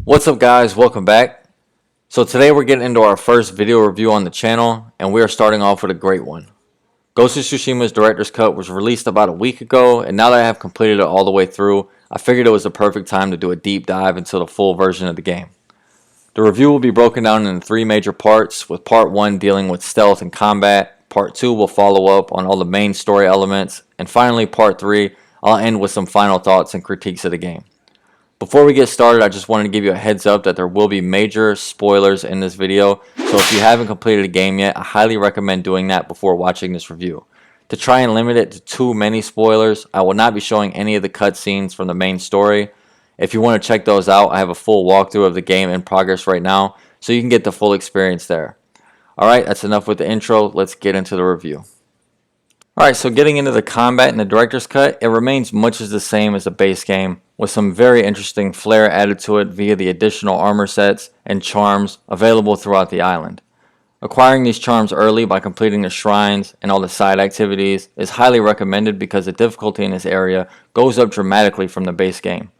What's up guys, welcome back. So today we're getting into our first video review on the channel, and we are starting off with a great one. Ghost of Tsushima's Director's Cut was released about a week ago, and now that I have completed it all the way through, I figured it was the perfect time to do a deep dive into the full version of the game. The review will be broken down into 3 major parts, with part 1 dealing with stealth and combat, part 2 will follow up on all the main story elements, and finally part 3, I'll end with some final thoughts and critiques of the game. Before we get started, I just wanted to give you a heads up that there will be major spoilers in this video, so if you haven't completed a game yet, I highly recommend doing that before watching this review. To try and limit it to too many spoilers, I will not be showing any of the cutscenes from the main story. If you want to check those out, I have a full walkthrough of the game in progress right now, so you can get the full experience there. Alright, that's enough with the intro, let's get into the review. Alright, so getting into the combat in the Director's Cut, it remains much as the same as the base game, with some very interesting flair added to it via the additional armor sets and charms available throughout the island. Acquiring these charms early by completing the shrines and all the side activities is highly recommended because the difficulty in this area goes up dramatically from the base game.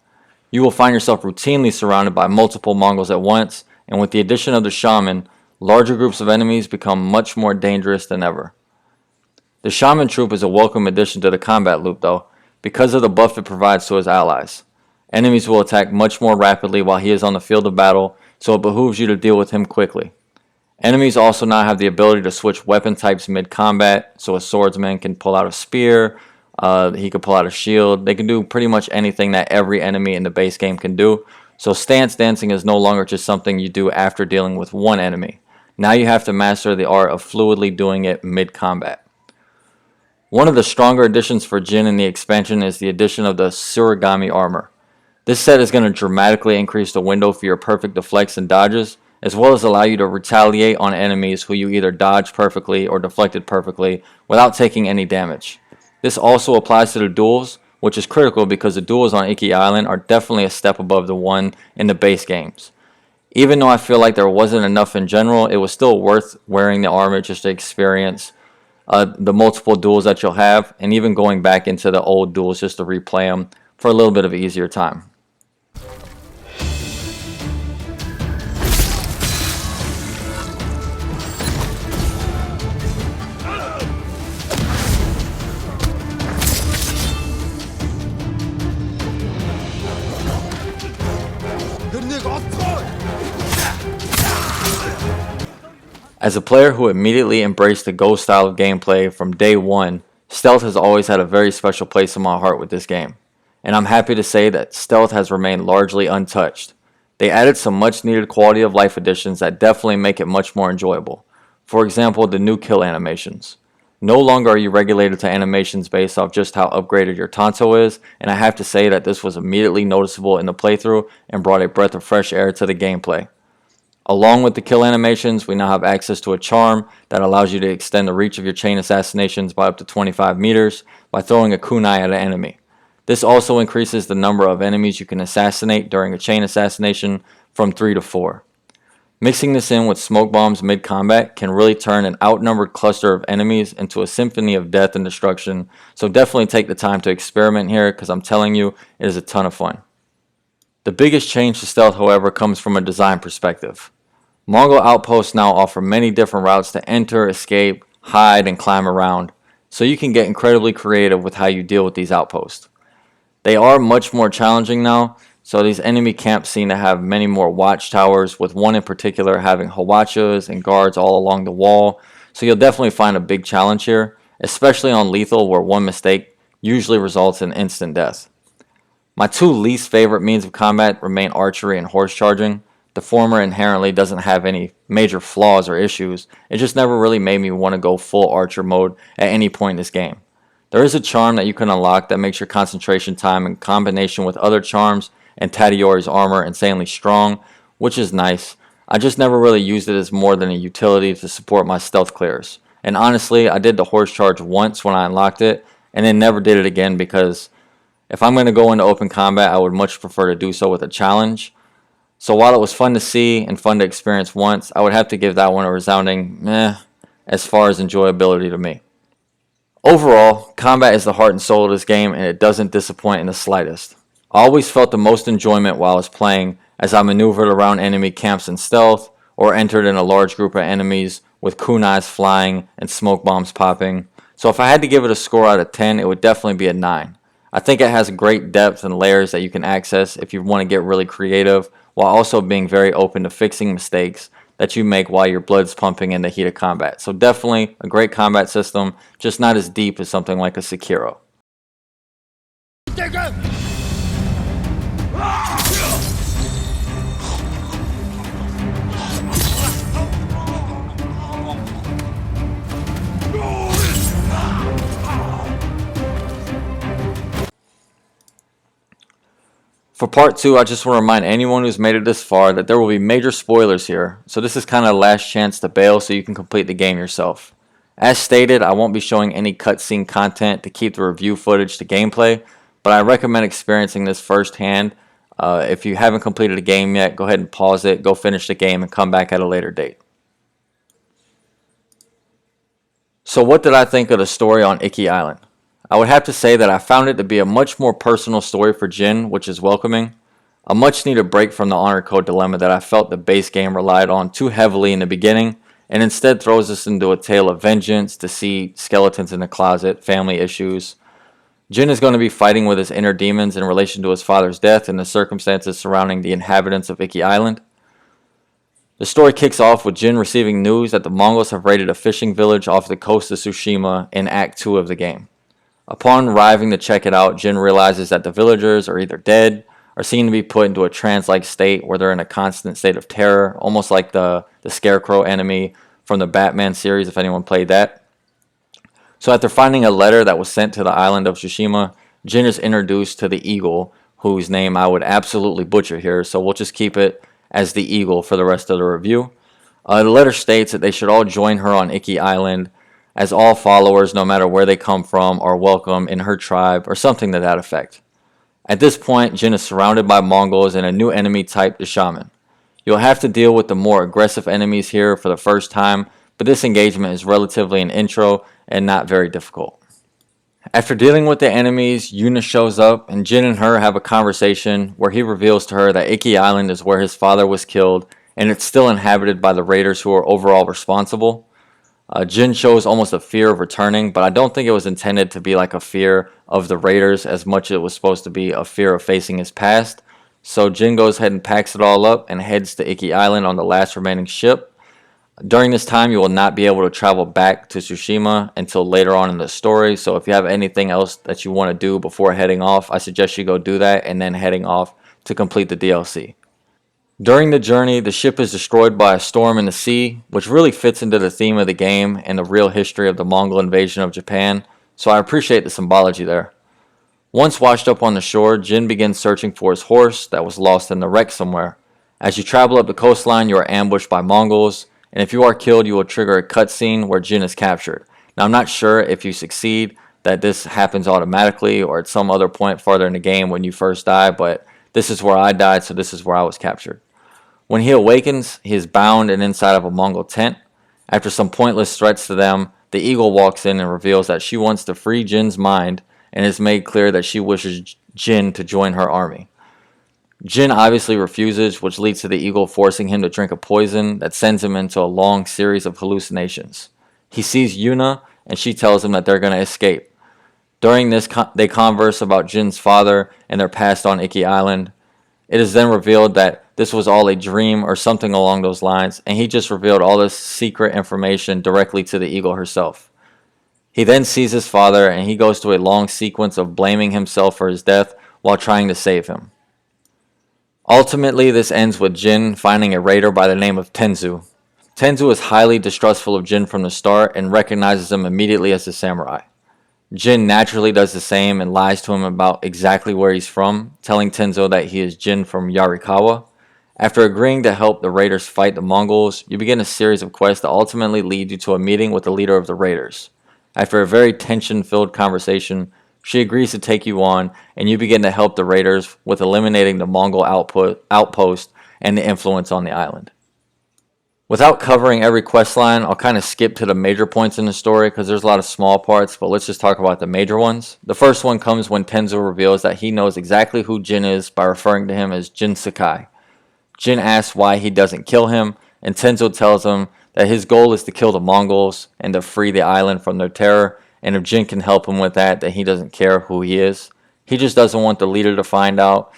You will find yourself routinely surrounded by multiple Mongols at once, and with the addition of the shaman, larger groups of enemies become much more dangerous than ever. The shaman troop is a welcome addition to the combat loop though, because of the buff it provides to his allies. Enemies will attack much more rapidly while he is on the field of battle, so it behooves you to deal with him quickly. Enemies also now have the ability to switch weapon types mid-combat, so a swordsman can pull out a spear, he can pull out a shield, they can do pretty much anything that every enemy in the base game can do, so stance dancing is no longer just something you do after dealing with one enemy. Now you have to master the art of fluidly doing it mid-combat. One of the stronger additions for Jin in the expansion is the addition of the Tsurigami armor. This set is going to dramatically increase the window for your perfect deflects and dodges, as well as allow you to retaliate on enemies who you either dodged perfectly or deflected perfectly without taking any damage. This also applies to the duels, which is critical because the duels on Iki Island are definitely a step above the one in the base games. Even though I feel like there wasn't enough in general, it was still worth wearing the armor just to experience the multiple duels that you'll have, and even going back into the old duels just to replay them for a little bit of easier time. As a player who immediately embraced the Ghost style of gameplay from day one, stealth has always had a very special place in my heart with this game, and I'm happy to say that stealth has remained largely untouched. They added some much needed quality of life additions that definitely make it much more enjoyable. For example, the new kill animations. No longer are you regulated to animations based off just how upgraded your Tanto is, and I have to say that this was immediately noticeable in the playthrough and brought a breath of fresh air to the gameplay. Along with the kill animations, we now have access to a charm that allows you to extend the reach of your chain assassinations by up to 25 meters by throwing a kunai at an enemy. This also increases the number of enemies you can assassinate during a chain assassination from 3 to 4. Mixing this in with smoke bombs mid-combat can really turn an outnumbered cluster of enemies into a symphony of death and destruction, so definitely take the time to experiment here because I'm telling you, it is a ton of fun. The biggest change to stealth, however, comes from a design perspective. Mongol outposts now offer many different routes to enter, escape, hide, and climb around, so you can get incredibly creative with how you deal with these outposts. They are much more challenging now, so these enemy camps seem to have many more watchtowers, with one in particular having hawachas and guards all along the wall, so you'll definitely find a big challenge here, especially on lethal where one mistake usually results in instant death. My 2 least favorite means of combat remain archery and horse charging. The former inherently doesn't have any major flaws or issues, it just never really made me want to go full archer mode at any point in this game. There is a charm that you can unlock that makes your concentration time in combination with other charms and Tadayori's armor insanely strong, which is nice. I just never really used it as more than a utility to support my stealth clears. And honestly, I did the horse charge once when I unlocked it, and then never did it again because if I'm going to go into open combat, I would much prefer to do so with a challenge. So while it was fun to see and fun to experience once, I would have to give that one a resounding meh as far as enjoyability to me. Overall, combat is the heart and soul of this game, and it doesn't disappoint in the slightest. I always felt the most enjoyment while I was playing as I maneuvered around enemy camps in stealth or entered in a large group of enemies with kunais flying and smoke bombs popping. So if I had to give it a score out of 10, it would definitely be a 9. I think it has great depth and layers that you can access if you want to get really creative, while also being very open to fixing mistakes that you make while your blood's pumping in the heat of combat. So definitely a great combat system, just not as deep as something like a Sekiro. For part 2, I just want to remind anyone who's made it this far that there will be major spoilers here, so this is kind of a last chance to bail so you can complete the game yourself. As stated, I won't be showing any cutscene content to keep the review footage to gameplay, but I recommend experiencing this firsthand. If you haven't completed a game yet, go ahead and pause it, go finish the game, and come back at a later date. So what did I think of the story on Iki Island? I would have to say that I found it to be a much more personal story for Jin, which is welcoming. A much needed break from the honor code dilemma that I felt the base game relied on too heavily in the beginning, and instead throws us into a tale of vengeance, deceit, skeletons in the closet, family issues. Jin is going to be fighting with his inner demons in relation to his father's death and the circumstances surrounding the inhabitants of Iki Island. The story kicks off with Jin receiving news that the Mongols have raided a fishing village off the coast of Tsushima in Act 2 of the game. Upon arriving to check it out, Jin realizes that the villagers are either dead or seem to be put into a trance-like state where they're in a constant state of terror, almost like the Scarecrow enemy from the Batman series, if anyone played that. So after finding a letter that was sent to the island of Tsushima, Jin is introduced to the Eagle, whose name I would absolutely butcher here, so we'll just keep it as the Eagle for the rest of the review. The letter states that they should all join her on Iki Island, as all followers, no matter where they come from, are welcome in her tribe, or something to that effect. At this point, Jin is surrounded by Mongols and a new enemy type, the Shaman. You'll have to deal with the more aggressive enemies here for the first time, but this engagement is relatively an intro and not very difficult. After dealing with the enemies, Yuna shows up, and Jin and her have a conversation where he reveals to her that Iki Island is where his father was killed, and it's still inhabited by the raiders who are overall responsible. Jin shows almost a fear of returning, but I don't think it was intended to be like a fear of the raiders as much as it was supposed to be a fear of facing his past. So Jin goes ahead and packs it all up and heads to Iki Island on the last remaining ship. During this time, you will not be able to travel back to Tsushima until later on in the story, so if you have anything else that you want to do before heading off, I suggest you go do that and then heading off to complete the DLC. During the journey, the ship is destroyed by a storm in the sea, which really fits into the theme of the game and the real history of the Mongol invasion of Japan, so I appreciate the symbology there. Once washed up on the shore, Jin begins searching for his horse that was lost in the wreck somewhere. As you travel up the coastline, you are ambushed by Mongols, and if you are killed, you will trigger a cutscene where Jin is captured. Now, I'm not sure if you succeed that this happens automatically or at some other point farther in the game when you first die, but this is where I died, so this is where I was captured. When he awakens, he is bound and inside of a Mongol tent. After some pointless threats to them, the Eagle walks in and reveals that she wants to free Jin's mind and has made clear that she wishes Jin to join her army. Jin obviously refuses, which leads to the Eagle forcing him to drink a poison that sends him into a long series of hallucinations. He sees Yuna, and she tells him that they're going to escape. During this, they converse about Jin's father and their past on Iki Island. It is then revealed that this was all a dream or something along those lines, and he just revealed all this secret information directly to the Eagle herself. He then sees his father, and he goes through a long sequence of blaming himself for his death while trying to save him. Ultimately, this ends with Jin finding a raider by the name of Tenzu. Tenzu is highly distrustful of Jin from the start and recognizes him immediately as a samurai. Jin naturally does the same and lies to him about exactly where he's from, telling Tenzo that he is Jin from Yarikawa. After agreeing to help the raiders fight the Mongols, you begin a series of quests that ultimately lead you to a meeting with the leader of the raiders. After a very tension-filled conversation, she agrees to take you on, and you begin to help the raiders with eliminating the Mongol outpost and the influence on the island. Without covering every quest line, I'll kind of skip to the major points in the story because there's a lot of small parts, but let's just talk about the major ones. The first one comes when Tenzo reveals that he knows exactly who Jin is by referring to him as Jin Sakai. Jin asks why he doesn't kill him, and Tenzo tells him that his goal is to kill the Mongols and to free the island from their terror, and if Jin can help him with that, then he doesn't care who he is. He just doesn't want the leader to find out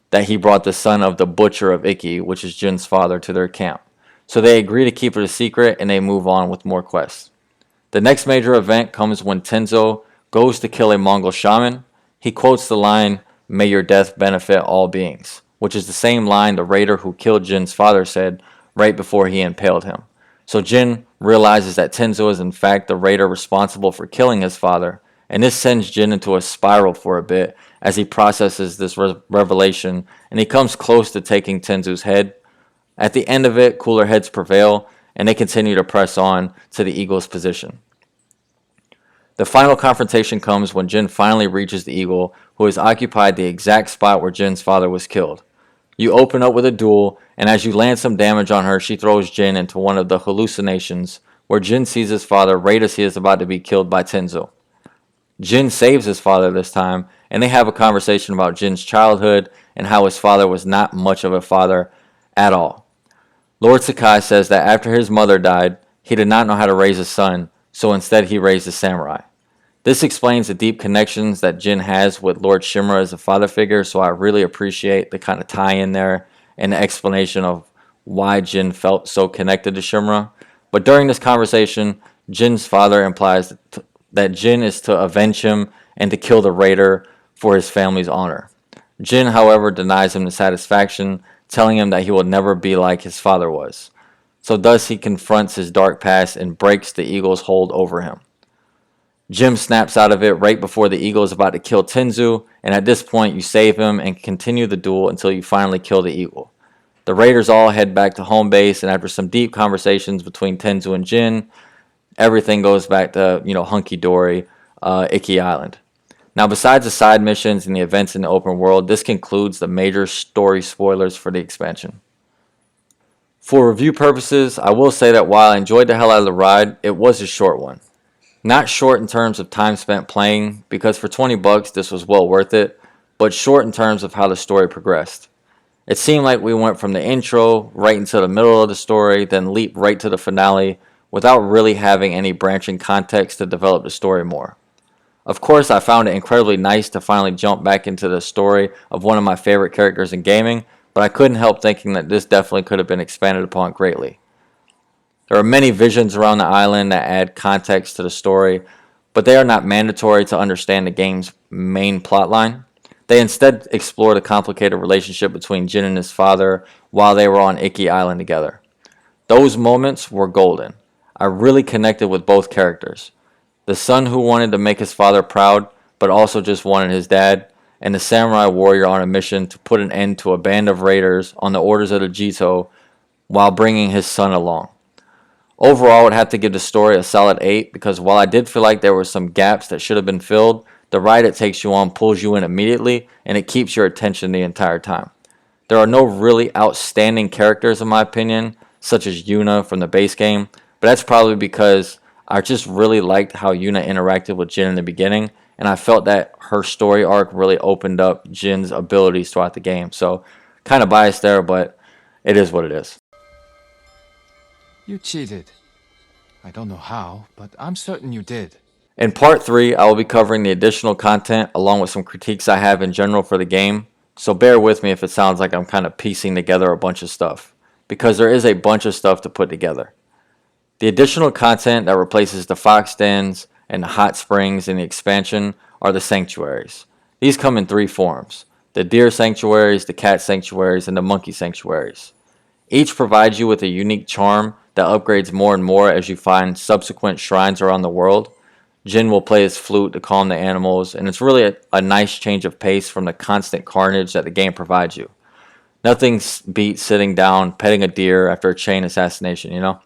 that he brought the son of the Butcher of Iki, which is Jin's father, to their camp. So they agree to keep it a secret and they move on with more quests. The next major event comes when Tenzo goes to kill a Mongol shaman. He quotes the line, "May your death benefit all beings," which is the same line the raider who killed Jin's father said right before he impaled him. So Jin realizes that Tenzo is in fact the raider responsible for killing his father, and this sends Jin into a spiral for a bit as he processes this revelation, and he comes close to taking Tenzo's head. At the end of it, cooler heads prevail, and they continue to press on to the eagle's position. The final confrontation comes when Jin finally reaches the eagle, who has occupied the exact spot where Jin's father was killed. You open up with a duel, and as you land some damage on her, she throws Jin into one of the hallucinations, where Jin sees his father right as he is about to be killed by Tenzo. Jin saves his father this time, and they have a conversation about Jin's childhood and how his father was not much of a father at all. Lord Sakai says that after his mother died, he did not know how to raise a son, so instead he raised a samurai. This explains the deep connections that Jin has with Lord Shimura as a father figure, so I really appreciate the kind of tie-in there and the explanation of why Jin felt so connected to Shimura. But during this conversation, Jin's father implies that Jin is to avenge him and to kill the raider for his family's honor. Jin, however, denies him the satisfaction, telling him that he will never be like his father was. So thus he confronts his dark past and breaks the eagle's hold over him. Jin snaps out of it right before the eagle is about to kill Tenzo, and at this point you save him and continue the duel until you finally kill the eagle. The raiders all head back to home base, and after some deep conversations between Tenzo and Jin, everything goes back to, hunky-dory, Iki Island. Now, besides the side missions and the events in the open world, this concludes the major story spoilers for the expansion. For review purposes, I will say that while I enjoyed the hell out of the ride, it was a short one. Not short in terms of time spent playing, because for $20 this was well worth it, but short in terms of how the story progressed. It seemed like we went from the intro right into the middle of the story, then leaped right to the finale, without really having any branching context to develop the story more. Of course, I found it incredibly nice to finally jump back into the story of one of my favorite characters in gaming, but I couldn't help thinking that this definitely could have been expanded upon greatly. There are many visions around the island that add context to the story, but they are not mandatory to understand the game's main plotline. They instead explore the complicated relationship between Jin and his father while they were on Iki Island together. Those moments were golden. I really connected with both characters. The son who wanted to make his father proud, but also just wanted his dad, and the samurai warrior on a mission to put an end to a band of raiders on the orders of the Jito while bringing his son along. Overall, I would have to give the story a solid 8 because while I did feel like there were some gaps that should have been filled, the ride it takes you on pulls you in immediately and it keeps your attention the entire time. There are no really outstanding characters in my opinion, such as Yuna from the base game, but that's probably because I just really liked how Yuna interacted with Jin in the beginning, and I felt that her story arc really opened up Jin's abilities throughout the game. So, kind of biased there, but it is what it is. You cheated. I don't know how, but I'm certain you did. In part 3, I will be covering the additional content along with some critiques I have in general for the game, so bear with me if it sounds like I'm kind of piecing together a bunch of stuff, because there is a bunch of stuff to put together. The additional content that replaces the fox dens and the hot springs in the expansion are the sanctuaries. These come in 3 forms: the deer sanctuaries, the cat sanctuaries, and the monkey sanctuaries. Each provides you with a unique charm that upgrades more and more as you find subsequent shrines around the world. Jin will play his flute to calm the animals, and it's really a nice change of pace from the constant carnage that the game provides you. Nothing beats sitting down, petting a deer after a chain assassination, you know?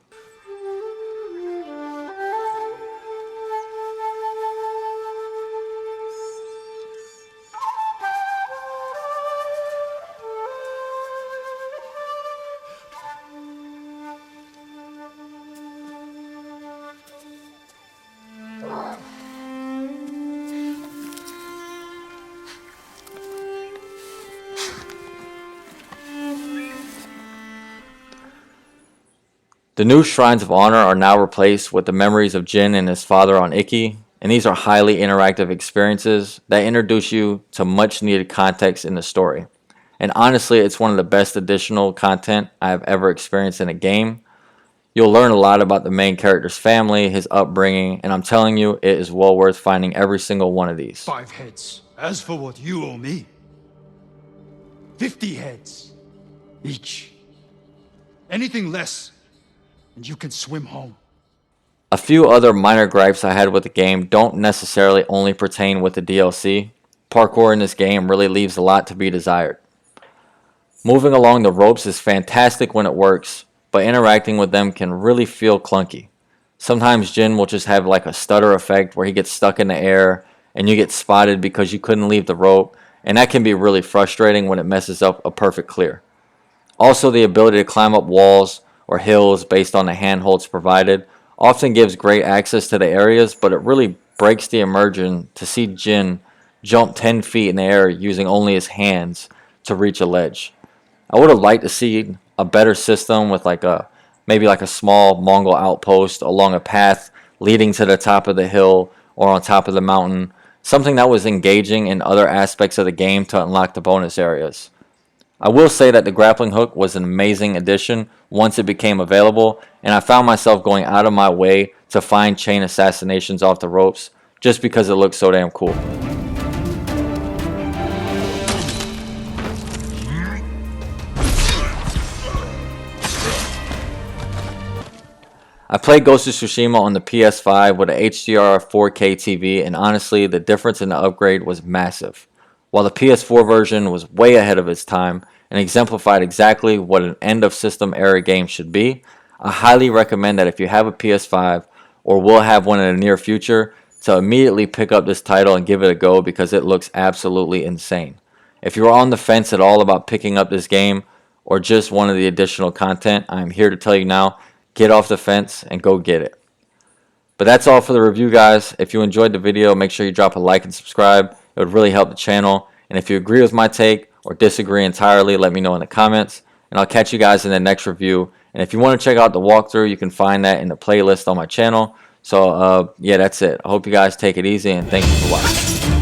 The new Shrines of Honor are now replaced with the memories of Jin and his father on Iki, and these are highly interactive experiences that introduce you to much needed context in the story. And honestly, it's one of the best additional content I have ever experienced in a game. You'll learn a lot about the main character's family, his upbringing, and I'm telling you, it is well worth finding every single one of these. 5 heads. As for what you owe me, 50 heads each. Anything less, and you can swim home. A few other minor gripes I had with the game don't necessarily only pertain with the DLC. Parkour in this game really leaves a lot to be desired. Moving along the ropes is fantastic when it works, but interacting with them can really feel clunky. Sometimes Jin will just have like a stutter effect where he gets stuck in the air and you get spotted because you couldn't leave the rope, and that can be really frustrating when it messes up a perfect clear. Also, the ability to climb up walls or hills based on the handholds provided often gives great access to the areas, but it really breaks the immersion to see Jin jump 10 feet in the air using only his hands to reach a ledge. I would have liked to see a better system with maybe a small Mongol outpost along a path leading to the top of the hill or on top of the mountain, something that was engaging in other aspects of the game to unlock the bonus areas. I will say that the grappling hook was an amazing addition once it became available, and I found myself going out of my way to find chain assassinations off the ropes just because it looked so damn cool. I played Ghost of Tsushima on the PS5 with a HDR 4K TV, and honestly, the difference in the upgrade was massive. While the PS4 version was way ahead of its time and exemplified exactly what an end-of-system era game should be, I highly recommend that if you have a PS5 or will have one in the near future, to immediately pick up this title and give it a go because it looks absolutely insane. If you're on the fence at all about picking up this game or just one of the additional content, I'm here to tell you now, get off the fence and go get it. But that's all for the review, guys. If you enjoyed the video, make sure you drop a like and subscribe. It would really help the channel. And if you agree with my take or disagree entirely, let me know in the comments. And I'll catch you guys in the next review. And if you want to check out the walkthrough, you can find that in the playlist on my channel. So, yeah, that's it. I hope you guys take it easy, and thank you for watching.